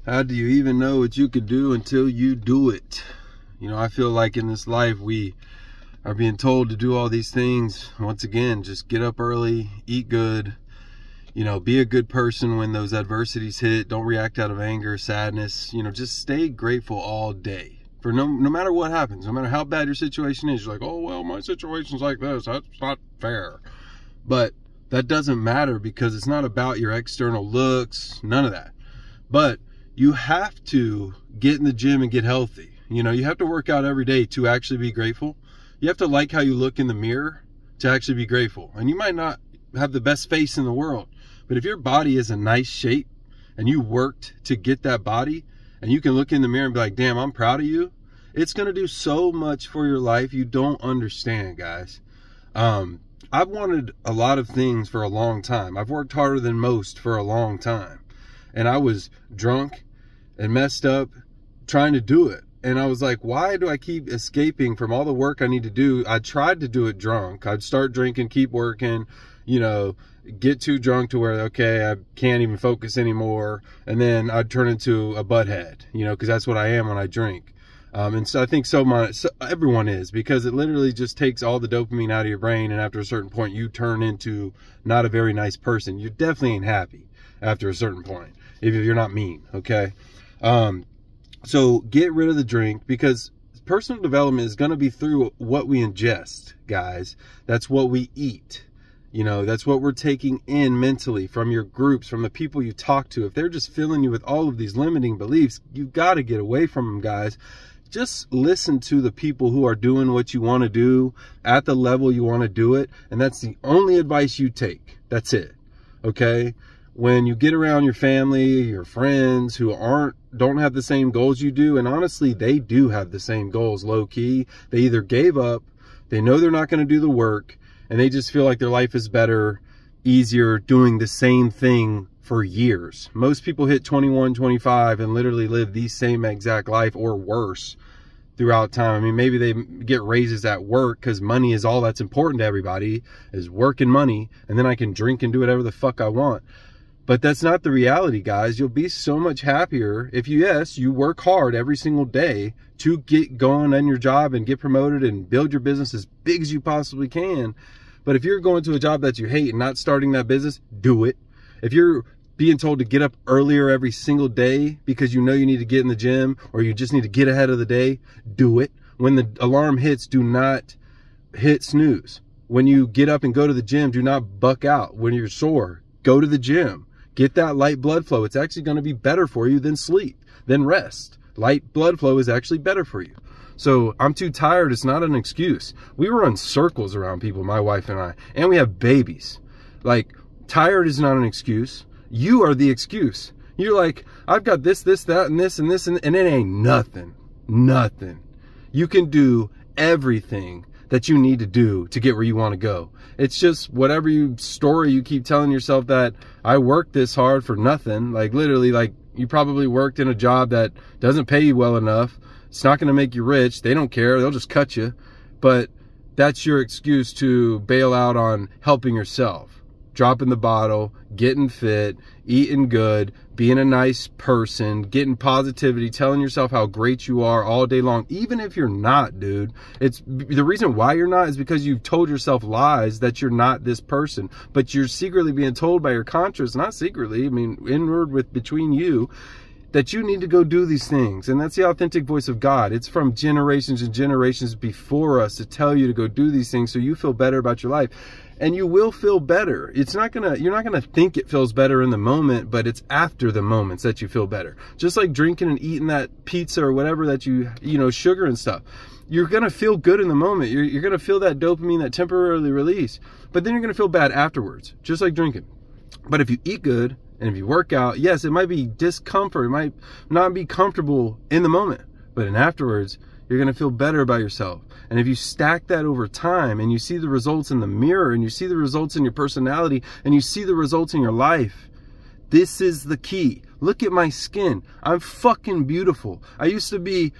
How do you even know what you could do until you do it? You know, I feel like in this life we are being told to do all these things. Once again, just get up early, eat good, you know, be a good person when those adversities hit. Don't react out of anger, sadness. You know, just stay grateful all day. For no matter what happens, no matter how bad your situation is, you're like, oh, well, my situation's like this. That's not fair. But that doesn't matter because it's not about your external looks, none of that. But you have to get in the gym and get healthy. You know, you have to work out every day to actually be grateful. You have to like how you look in the mirror to actually be grateful. And you might not have the best face in the world, but if your body is in nice shape and you worked to get that body and you can look in the mirror and be like, damn, I'm proud of you. It's going to do so much for your life. You don't understand, guys. I've wanted a lot of things for a long time. I've worked harder than most for a long time. And I was drunk and messed up trying to do it. And I was like, why do I keep escaping from all the work I need to do? I tried to do it drunk. I'd start drinking, keep working, you know, get too drunk to where, okay, I can't even focus anymore. And then I'd turn into a butthead, you know, because that's what I am when I drink. And so I think everyone is, because it literally just takes all the dopamine out of your brain. And after a certain point, you turn into not a very nice person. You definitely ain't happy after a certain point if you're not mean, okay? So get rid of the drink, because personal development is going to be through what we ingest, guys. That's what we eat. You know, that's what we're taking in mentally from your groups, from the people you talk to. If they're just filling you with all of these limiting beliefs, you got to get away from them, guys. Just listen to the people who are doing what you want to do at the level you want to do it. And that's the only advice you take. That's it. Okay? When you get around your family, your friends who don't have the same goals you do, and honestly, they do have the same goals, low key. They either gave up, they know they're not going to do the work, and they just feel like their life is better, easier, doing the same thing for years. Most people hit 21, 25 and literally live the same exact life or worse throughout time. I mean, maybe they get raises at work because money is all that's important to everybody, is work and money, and then I can drink and do whatever the fuck I want. But that's not the reality, guys. You'll be so much happier if you work hard every single day to get going on your job and get promoted and build your business as big as you possibly can. But if you're going to a job that you hate and not starting that business, do it. If you're being told to get up earlier every single day because you know you need to get in the gym or you just need to get ahead of the day, do it. When the alarm hits, do not hit snooze. When you get up and go to the gym, do not buck out. When you're sore, go to the gym. Get that light blood flow. It's actually going to be better for you than sleep, than rest. Light blood flow is actually better for you. So I'm too tired. It's not an excuse. We run circles around people, my wife and I, and we have babies. Like, tired is not an excuse. You are the excuse. You're like, I've got this, that, and this, and this, and it ain't nothing. Nothing. You can do everything that you need to do to get where you want to go. It's just whatever story you keep telling yourself, that I worked this hard for nothing. Like, literally, like, you probably worked in a job that doesn't pay you well enough. It's not going to make you rich. They don't care. They'll just cut you. But that's your excuse to bail out on helping yourself. Dropping the bottle, getting fit, eating good, being a nice person, getting positivity, telling yourself how great you are all day long. Even if you're not, dude. It's the reason why you're not is because you've told yourself lies that you're not this person. But you're secretly being told by your conscience, not secretly, I mean, inward between you, that you need to go do these things. And that's the authentic voice of God. It's from generations and generations before us to tell you to go do these things so you feel better about your life. And you will feel better. You're not gonna think it feels better in the moment, but it's after the moments that you feel better. Just like drinking and eating that pizza or whatever that you know, sugar and stuff. You're gonna feel good in the moment. You're gonna feel that dopamine, that temporarily release, but then you're gonna feel bad afterwards, just like drinking. But if you eat good and if you work out, yes, it might be discomfort. It might not be comfortable in the moment, but in afterwards, you're going to feel better about yourself. And if you stack that over time and you see the results in the mirror and you see the results in your personality and you see the results in your life, this is the key. Look at my skin. I'm fucking beautiful. I used to be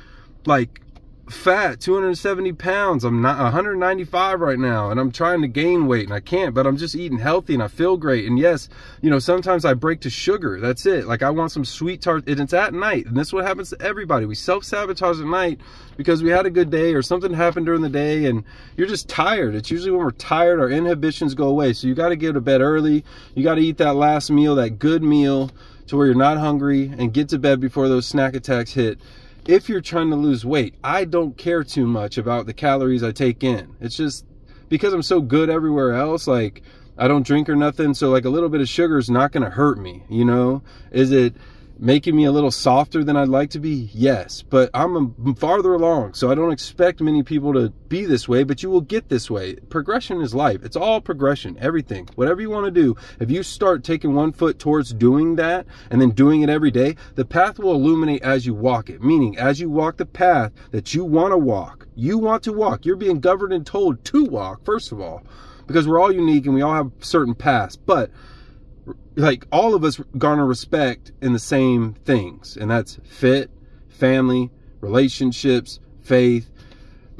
like fat, 270 pounds. I'm not 195 right now, and I'm trying to gain weight and I can't, but I'm just eating healthy and I feel great. And yes, you know, sometimes I break to sugar. That's it. Like I want some sweet tart, and it's at night. And this is what happens to everybody. We self-sabotage at night because we had a good day or something happened during the day and you're just tired. It's usually when we're tired, our inhibitions go away. So you got to get to bed early. You got to eat that last meal, that good meal, to where you're not hungry, and get to bed before those snack attacks hit. If you're trying to lose weight, I don't care too much about the calories I take in. It's just because I'm so good everywhere else, like I don't drink or nothing, so like a little bit of sugar is not gonna hurt me, you know? Is it making me a little softer than I'd like to be? Yes, but I'm farther along, so I don't expect many people to be this way, but you will get this way. Progression is life. It's all progression, everything. Whatever you want to do, if you start taking one foot towards doing that and then doing it every day, the path will illuminate as you walk it, meaning as you walk the path that you want to walk. You want to walk. You're being governed and told to walk, first of all, because we're all unique and we all have certain paths, but like all of us garner respect in the same things, and that's fit, family, relationships, faith,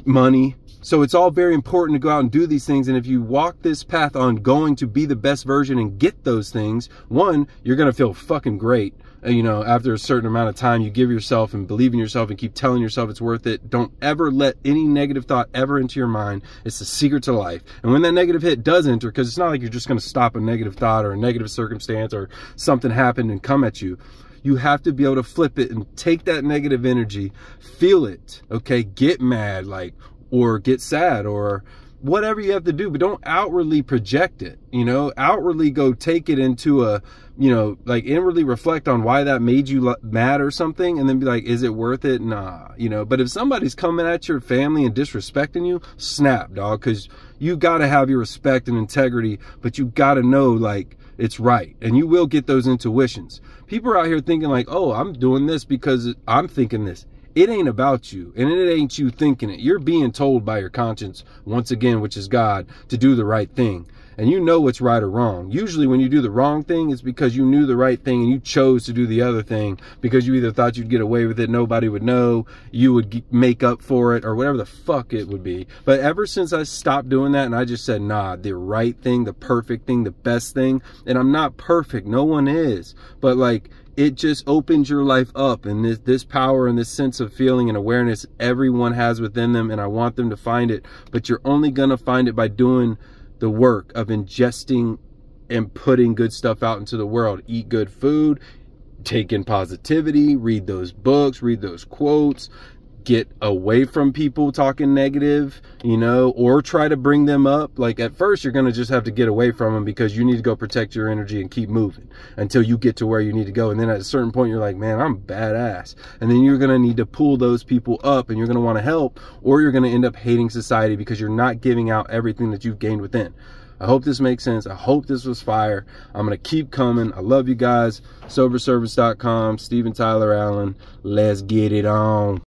money. So it's all very important to go out and do these things. And if you walk this path on going to be the best version and get those things, one, you're going to feel fucking great. You know, after a certain amount of time you give yourself and believe in yourself and keep telling yourself it's worth it. Don't ever let any negative thought ever into your mind. It's the secret to life. And when that negative hit does enter, because it's not like you're just going to stop a negative thought or a negative circumstance or something happened and come at you. You have to be able to flip it and take that negative energy, feel it, okay? Get mad, like, or get sad or whatever you have to do, but don't outwardly project it, you know? Outwardly go take it into a, you know, like inwardly reflect on why that made you mad or something, and then be like, is it worth it? Nah, you know. But if somebody's coming at your family and disrespecting you, snap, dog, because you got to have your respect and integrity, but you got to know, like, it's right, and you will get those intuitions. People are out here thinking like, oh, I'm doing this because I'm thinking this. It ain't about you, and it ain't you thinking it. You're being told by your conscience, once again, which is God, to do the right thing. And you know what's right or wrong. Usually when you do the wrong thing, it's because you knew the right thing and you chose to do the other thing because you either thought you'd get away with it, nobody would know, you would make up for it, or whatever the fuck it would be. But ever since I stopped doing that and I just said, nah, the right thing, the perfect thing, the best thing, and I'm not perfect, no one is, but like, it just opens your life up, and this power and this sense of feeling and awareness everyone has within them, and I want them to find it. But you're only gonna find it by doing the work of ingesting and putting good stuff out into the world. Eat good food, take in positivity, read those books, read those quotes, get away from people talking negative, you know, or try to bring them up. Like at first you're going to just have to get away from them because you need to go protect your energy and keep moving until you get to where you need to go. And then at a certain point you're like, man, I'm badass. And then you're going to need to pull those people up, and you're going to want to help, or you're going to end up hating society because you're not giving out everything that you've gained within. I hope this makes sense. I hope this was fire. I'm going to keep coming. I love you guys. Soberservice.com, Steven Tyler Allen. Let's get it on.